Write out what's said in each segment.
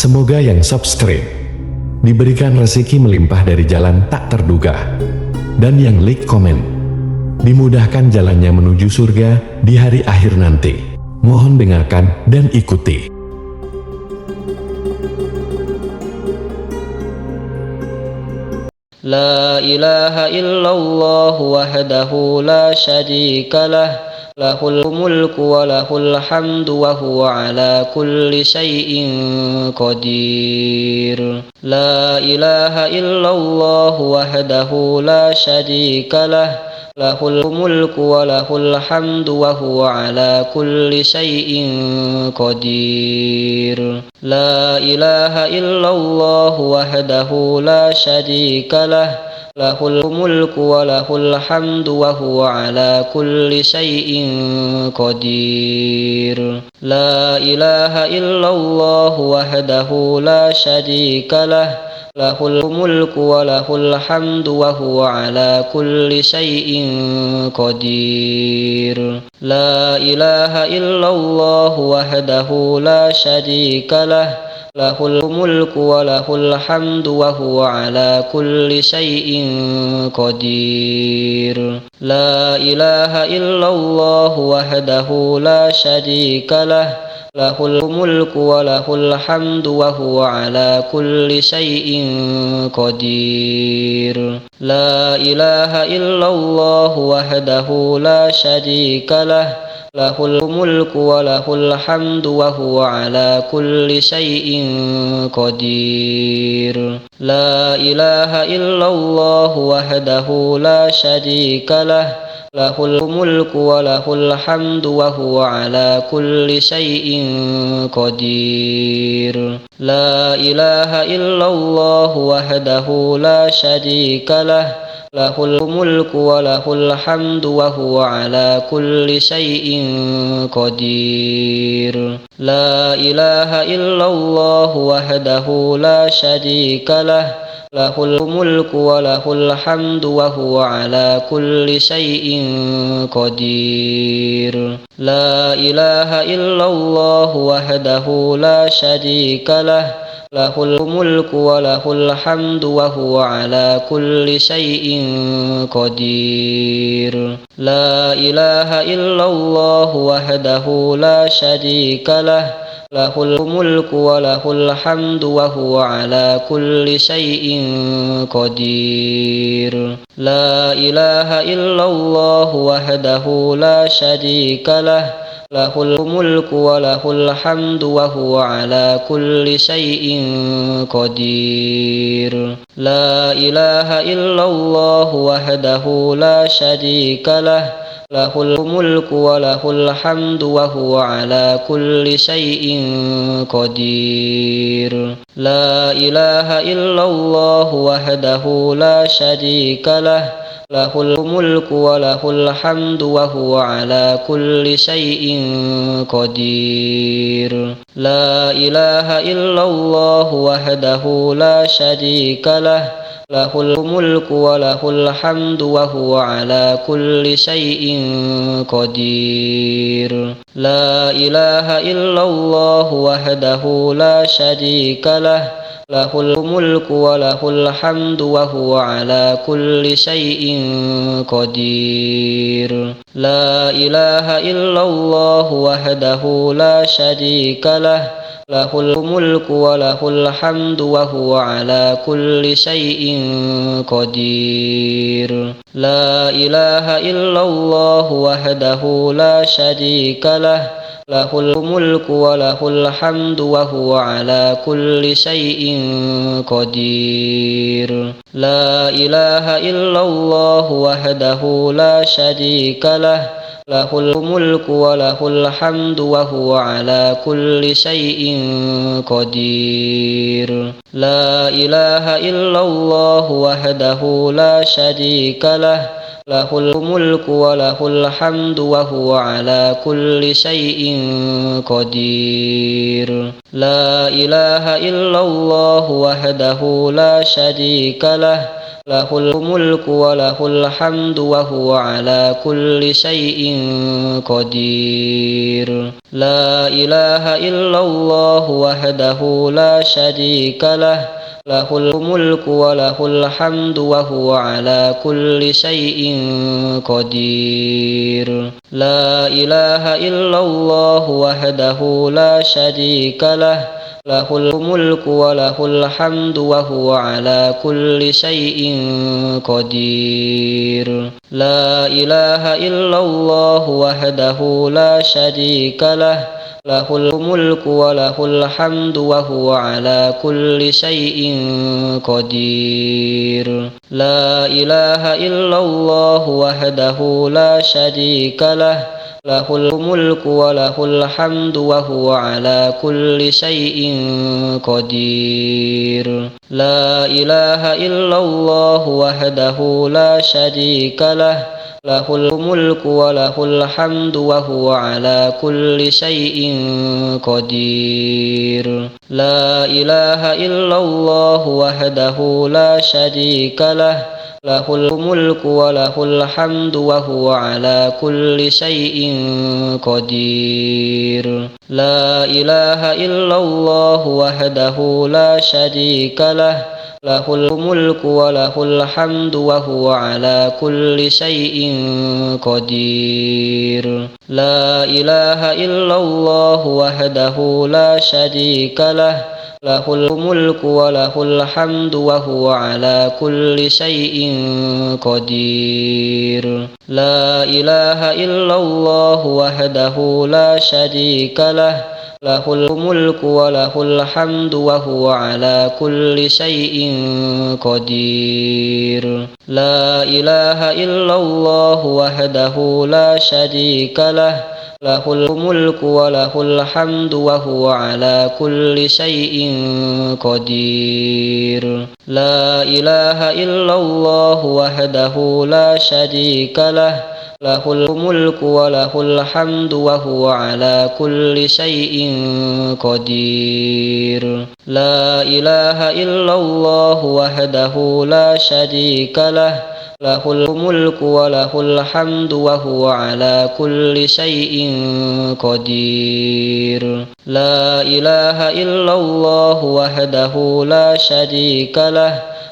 Semoga yang subscribe diberikan rezeki melimpah dari jalan tak terduga, dan yang like komen dimudahkan jalannya menuju surga di hari akhir nanti. Mohon dengarkan dan ikuti. La ilaha illallah wahdahu la syarika lah, lahul mulku wa lahul hamdu wa huwa ala kulli syai'in qadir. La ilaha illallah wahdahu la syarika lah, lahul mulku wa lahul hamdu wa huwa ala kulli syai'in qadir. La ilaha illallah wahdahu la syarika lah, lahul mulku wa lahul hamdu wa huwa ala kulli syai'in qadir. La ilaha illallah wahdahu la syarika lah, lahul mulku wa lahul hamdu wa huwa ala kulli syai'in qadir. La ilaha illallah wahdahu la syarika lah, lahul mulku wa lahul hamdu wa huwa ala kulli syai'in qadir. La ilaha illallah wahdahu la syarika lah, lahul mulku wa lahul hamdu wa huwa ala kulli syai'in qadir. La ilaha illallah wahdahu la syarika lah, lahul mulku wa lahul hamdu wa huwa ala kulli syai'in qadir. La ilaha illallah wahdahu la syarika lah, lahul mulku wa lahul hamdu wa huwa ala kulli syai'in qadir. La ilaha illallah wahdahu la syarika lah, lahul mulku wa lahul hamdu wa huwa ala kulli syai'in qadir. La ilaha illallah wahdahu la syarika lah, lahul mulku wa lahul hamdu wa huwa ala kulli syai'in qadir. La ilaha illallah wahdahu la syarika lah, lahul mulku wa lahul hamdu wa huwa ala kulli syai'in qadir. La ilaha illallah wahdahu la syarika lah, lahul mulku wa lahul hamdu wa huwa ala kulli syai'in qadir. La ilaha illallah wahdahu la syarika lah, lahul mulku wa lahul hamdu wa huwa ala kulli syai'in qadir. La ilaha illallah wahdahu la syarika lah, lahul mulku wa lahul hamdu wa huwa ala kulli syai'in qadir. La ilaha illallah wahdahu la syarika lah, lahul mulku wa lahul hamdu wa huwa ala kulli syai'in qadir. La ilaha illallah wahdahu la syarika lah, lahul mulku wa lahul hamdu wa huwa ala kulli syai'in qadir. La ilaha illallah wahdahu la syarika lah, lahul mulku wa lahul hamdu wa huwa ala kulli syai'in qadir. La ilaha illallah wahdahu la syarika lah, lahul mulku wa lahul hamdu wa huwa ala kulli syai'in qadir. La ilaha illallah wahdahu la syarika lah, lahul mulku wa lahul hamdu wa huwa ala kulli syai'in qadir. La ilaha illallah wahdahu la syarika lah, lahul mulku wa lahul hamdu wa huwa ala kulli syai'in qadir. La ilaha illallah wahdahu la syarika lah, lahul mulku wa lahul hamdu wa huwa ala kulli syai'in qadir. La ilaha illallah wahdahu la syarika lah, lahul mulku wa lahul hamdu wa huwa ala kulli syai'in qadir. La ilaha illallah wahdahu la syarika lah, lahul mulku wa lahul hamdu wa huwa ala kulli syai'in qadir. La ilaha illallah wahdahu la syarika lah, lahul mulku wa lahul hamdu wa huwa ala kulli syai'in qadir. La ilaha illallah wahdahu la syarika lah, lahul mulku wa lahul hamdu wa huwa ala kulli syai'in qadir. La ilaha illallah wahdahu la syarika lah, lahul mulku wa lahul hamdu wa huwa ala kulli syai'in qadir. La ilaha illallah wahdahu la syarika lah, lahul mulku wa lahul hamdu wa huwa ala kulli syai'in qadir. La ilaha illallah wahdahu la syarika lah, lahul mulku wa lahul hamdu wa huwa ala kulli syai'in qadir. La ilaha illallah wahdahu la syarika lah, lahul mulku wa lahul hamdu wa huwa ala kulli syai'in qadir. La ilaha illallah wahdahu la syarika lah, lahul mulku wa lahul hamdu wa huwa ala kulli syai'in qadir. La ilaha illallah wahdahu la syarika lah, lahul mulku wa lahul hamdu wa huwa ala kulli syai'in qadir. La ilaha illallah wahdahu la syarika lah, lahul mulku wa lahul hamdu wa huwa ala kulli syai'in qadir. La ilaha illallah wahdahu la syarika lah, lahul mulku wa lahul hamdu wa huwa ala kulli syai'in qadir. La ilaha illallah wahdahu la syarika lah, lahul mulku wa lahul hamdu wa huwa ala kulli syai'in qadir. La ilaha illallah wahdahu la syarika lah,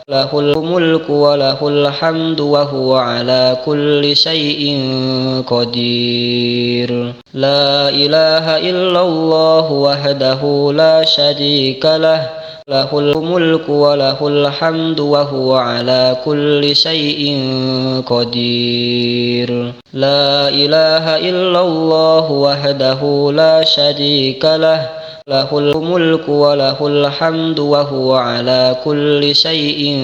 lahul mulku wa lahul hamdu wa huwa ala kulli syai'in qadir. La ilaha illallah wahdahu la syarika lah, lahul mulku wa lahul hamdu wa huwa ala kulli syai'in qadir. La ilaha illallah wahdahu la syarika lah, lahul mulku wa lahul hamdu wa huwa ala kulli syai'in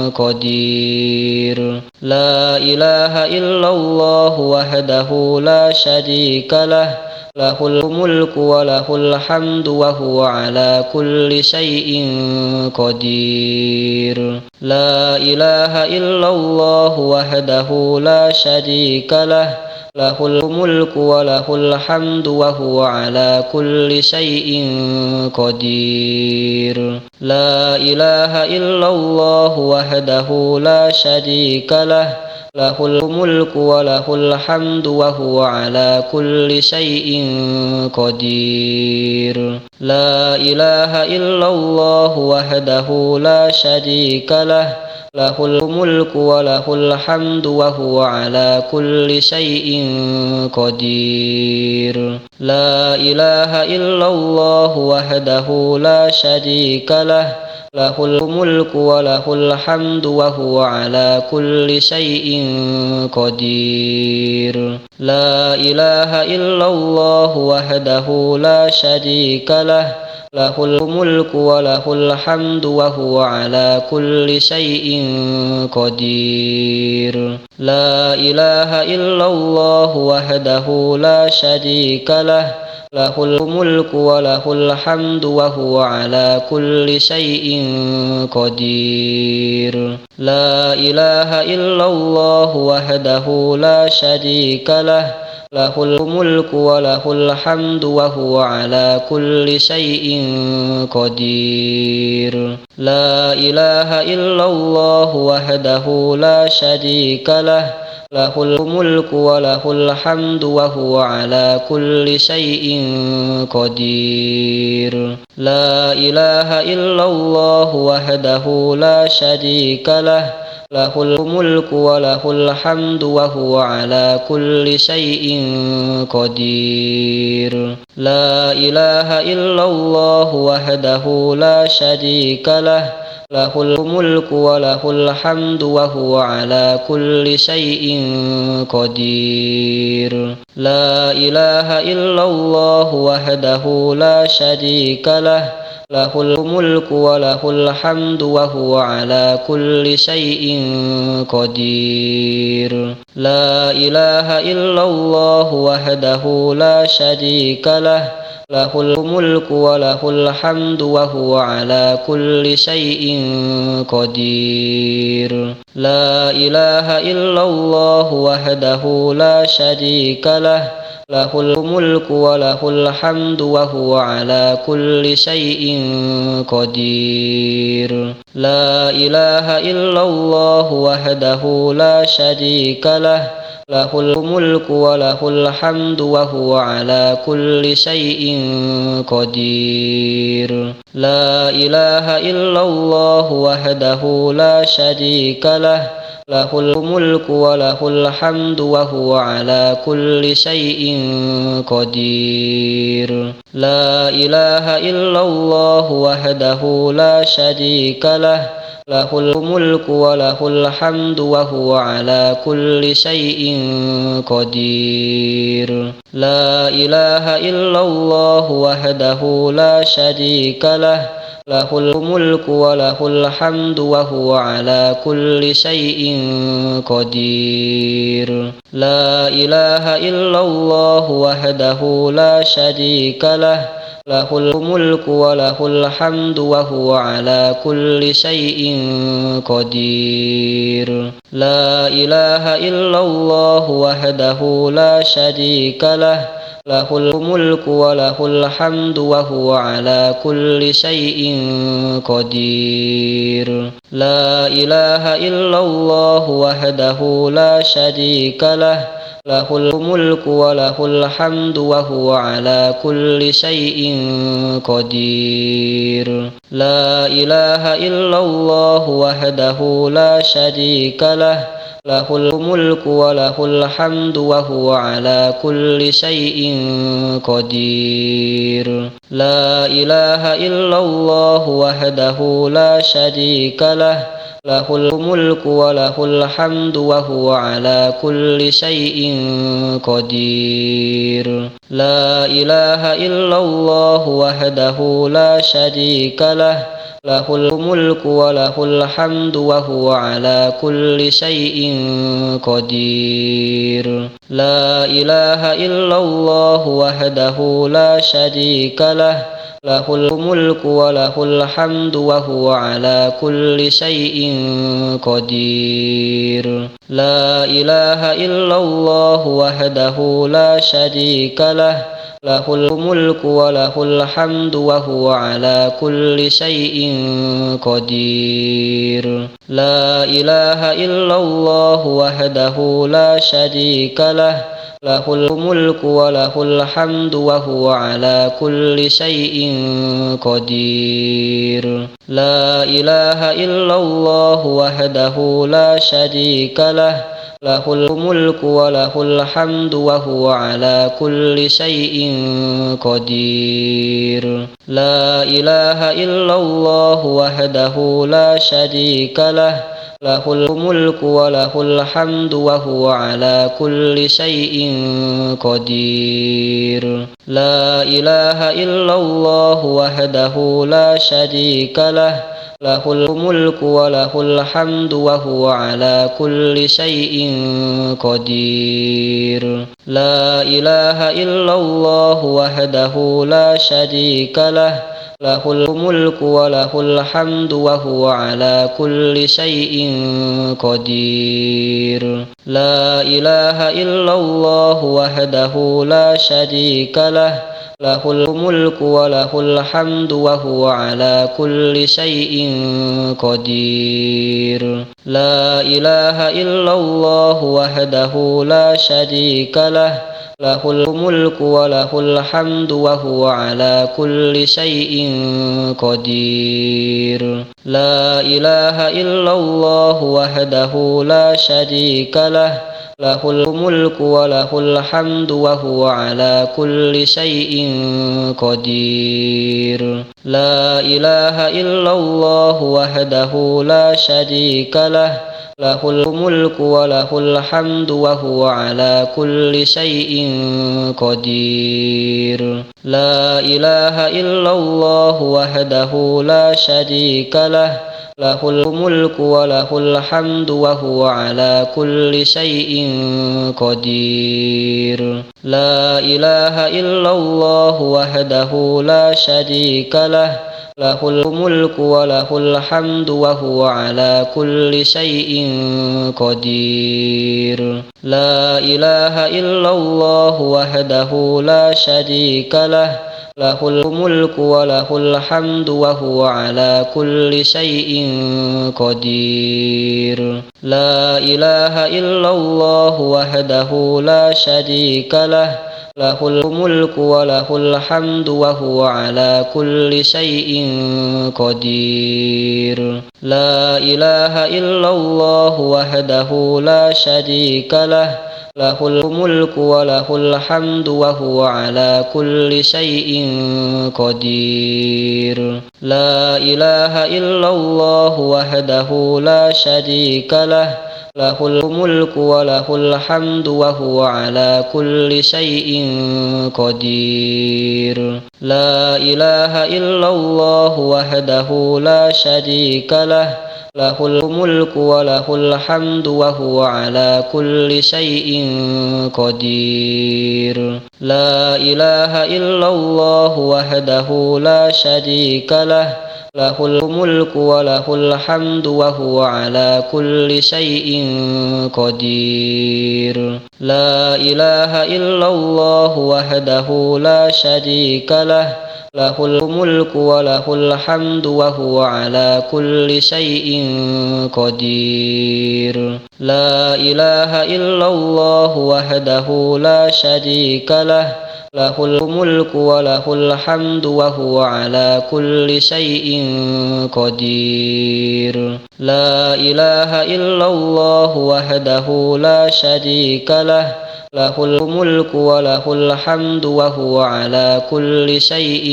qadir. La ilaha illallah wahdahu la syarika lah, lahul mulku wa lahul hamdu wa huwa ala kulli syai'in qadir. La ilaha illallah wahdahu la syarika lah, lahul mulku wa lahul hamdu wa huwa ala kulli syai'in qadir. La ilaha illallah wahdahu la syarika lah, lahul mulku wa lahul hamdu wa huwa ala kulli syai'in qadir. La ilaha illallah wahdahu la syarika lah, lahul mulku wa lahul hamdu wa huwa ala kulli syai'in qadir. La ilaha illallah wahdahu la syarika lah, lahul mulku wa lahul hamdu wa huwa ala kulli syai'in qadir. La ilaha illallah wahdahu la syarika lah, lahul mulku wa lahul hamdu wa huwa ala kulli syai'in qadir. La ilaha illallah wahdahu la syarika lah, lahul mulku wa lahul hamdu wa huwa ala kulli syai'in qadir. La ilaha illallah wahdahu la syarika lah, lahul mulku wa lahul hamdu wa huwa ala kulli syai'in qadir. La ilaha illallah wahdahu la syarika lah, lahul mulku wa lahul hamdu wa huwa ala kulli syai'in qadir. La ilaha illallah wahdahu la syarika lah, lahul mulku wa lahul hamdu wa huwa ala kulli syai'in qadir. La ilaha illallah wahdahu la syarika lah, lahul mulku wa lahul hamdu wa huwa ala kulli syai'in qadir. La ilaha illallah wahdahu la syarika lah, lahul mulku wa lahul hamdu wa huwa ala kulli syai'in qadir. La ilaha illallah wahdahu la syarika lah, lahul mulku wa lahul hamdu wa huwa ala kulli syai'in qadir. La ilaha illallah wahdahu la syarika lah, lahul mulku wa lahul hamdu wa huwa ala kulli syai'in qadir. La ilaha illallah wahdahu la syarika lah, lahul mulku wa lahul hamdu wa huwa ala kulli syai'in qadir. La ilaha illallah wahdahu la syarika lah, lahul mulku wa lahul hamdu wa huwa ala kulli syai'in qadir. La ilaha illallah wahdahu la syarika lah, lahul mulku wa lahul hamdu wa huwa ala kulli syai'in qadir. La ilaha illallah wahdahu la syarika lah, lahul mulku wa lahul hamdu wa huwa ala kulli syai'in qadir. La ilaha illallah wahdahu la syarika lah, lahul mulku wa lahul hamdu wa huwa ala kulli syai'in qadir. La ilaha illallah wahdahu la syarika lah, lahul mulku wa lahul hamdu wa huwa ala kulli syai'in qadir. La ilaha illallah wahdahu la syarika lah, lahul mulku wa lahul hamdu wa huwa ala kulli syai'in qadir. La ilaha illallah wahdahu la syarika lah, lahul mulku wa lahul hamdu wa huwa ala kulli syai'in qadir. La ilaha illallah wahdahu la syarika lah, lahul mulku wa lahul hamdu wa huwa ala kulli syai'in qadir. La ilaha illallah wahdahu la syarika lah, lahul mulku wa lahul hamdu wa huwa ala kulli syai'in qadir. La ilaha illallah wahdahu la syarika lah, lahul mulku wa lahul hamdu wa huwa ala kulli syai'in qadir. La ilaha illallah wahdahu la syarika lah, lahul mulku wa lahul hamdu wa huwa ala kulli syai'in qadir. La ilaha illallah wahdahu la syarika lah, lahul mulku wa lahul hamdu wa huwa ala kulli syai'in qadir. La ilaha illallah wahdahu la syarika lah, lahul mulku wa lahul hamdu wa huwa ala kulli syai'in qadir. La ilaha illallah wahdahu la syarika lah, lahul mulku wa lahul hamdu wa huwa ala kulli syai'in qadir. La ilaha illallah wahdahu la syarika lah, lahul mulku wa lahul hamdu wa huwa ala kulli syai'in qadir. La ilaha illallah wahdahu la syarika lah, له الملك وله الحمد وهو على كل شيء قدير لا إله إلا الله وحده لا شريك له له الملك وله الحمد وهو على كل شيء قدير لا إله إلا الله وحده لا شريك له له الملك وله الحمد وهو على كل شيء قدير لا إله إلا الله وحده لا شريك له له الملك وله الحمد وهو على كل شيء قدير لا إله إلا الله وحده لا شريك له له الملك وله الحمد وهو على كل شيء قدير لا إله إلا الله وحده لا شريك له له الملك وله الحمد وهو على كل شيء قدير لا إله إلا الله وحده لا شريك له له الملك وله الحمد وهو على كل شيء قدير لا إله إلا الله وحده لا شريك له له الملك وله الحمد وهو على كل شيء قدير لا إله إلا الله وحده لا شريك له له الملك وله الحمد وهو على كل شيء قدير لا إله إلا الله وحده لا شريك له له الملك وله الحمد وهو على كل شيء قدير لا إله إلا الله وحده لا شريك له له الملك وله الحمد وهو على كل شيء قدير لا إله إلا الله وحده لا شريك له له الملك وله الحمد وهو على كل شيء قدير لا إله إلا الله وحده لا شريك له له الملك وله الحمد وهو على كل شيء قدير لا إله إلا الله وحده لا شريك له له الملك وله الحمد وهو على كل شيء قدير لا إله إلا الله وحده لا شريك له له الملك وله الحمد وهو على كل شيء قدير لا إله إلا الله وحده لا شريك له له الملك وله الحمد وهو على كل شيء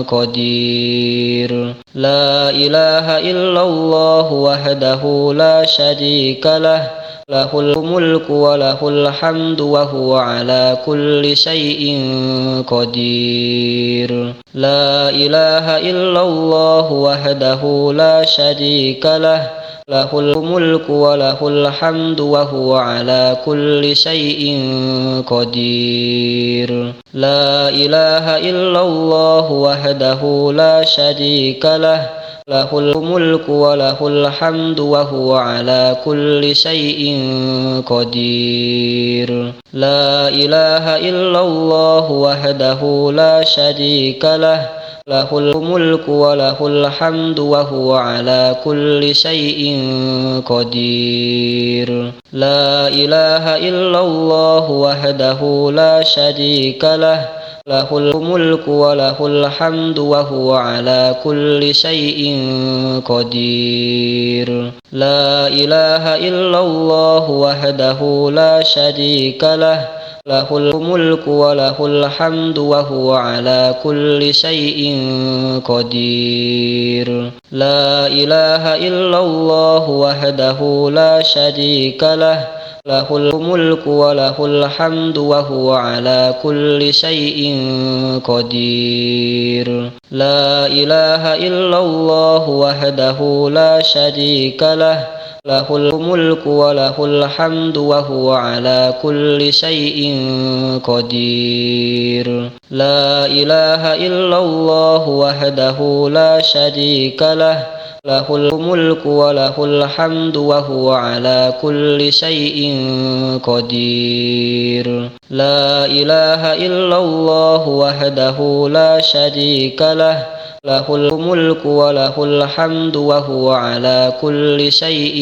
قدير لا إله إلا الله وحده لا شريك له له الملك وله الحمد وهو على كل شيء قدير لا إله إلا الله وحده لا شريك له له الملك وله الحمد وهو على كل شيء قدير لا إله إلا الله وحده لا شريك له له الملك وله الحمد وهو على كل شيء قدير لا إله إلا الله وحده لا شريك له له الملك وله الحمد وهو على كل شيء قدير لا إله إلا الله وحده لا شريك له له الملك وله الحمد وهو على كل شيء قدير لا إله إلا الله وحده لا شريك له له الملك وله الحمد وهو على كل شيء قدير لا إله إلا الله وحده لا شريك له له الملك وله الحمد وهو على كل شيء قدير. لا إله إلا الله وحده لا شريك له له الملك وله الحمد وهو على كل شيء قدير. لا إله إلا الله وحده لا شريك له له الملك وله الحمد وهو على كل شيء قدير. لا إله إلا الله وحده لا شريك له له الملك وله الحمد وهو على كل شيء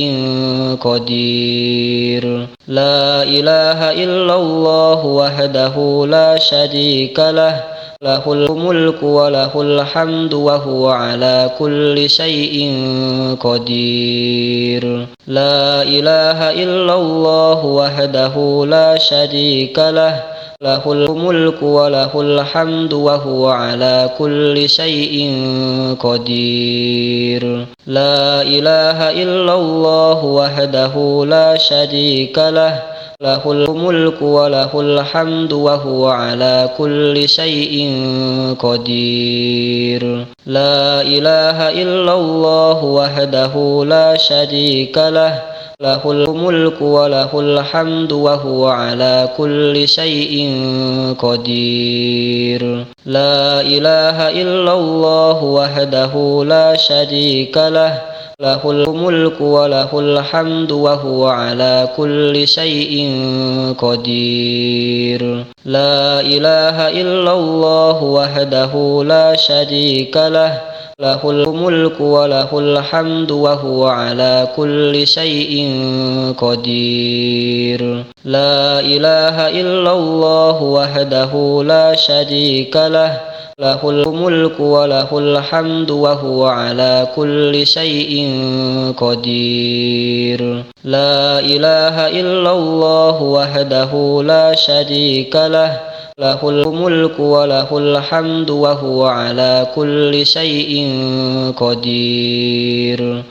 قدير. لا إله إلا الله وحده لا شريك له له الملك وله الحمد وهو على كل شيء قدير. لا إله إلا الله وحده لا شريك له له الملك وله الحمد وهو على كل شيء قدير. لا إله إلا الله وحده لا شريك له له الملك وله الحمد وهو على كل شيء قدير. لا إله إلا الله وحده لا شريك له له الملك وله الحمد وهو على كل شيء قدير. لا إله إلا الله وحده لا شريك له له الملك وله الحمد وهو على كل شيء قدير. لا إله إلا الله وحده لا شريك له له الملك وله الحمد وهو على كل شيء قدير. لا إله إلا الله وحده لا شريك له له الملك وله الحمد وهو على كل شيء قدير. لا إله إلا الله وحده لا شريك له له الملك وله الحمد وهو على كل شيء قدير.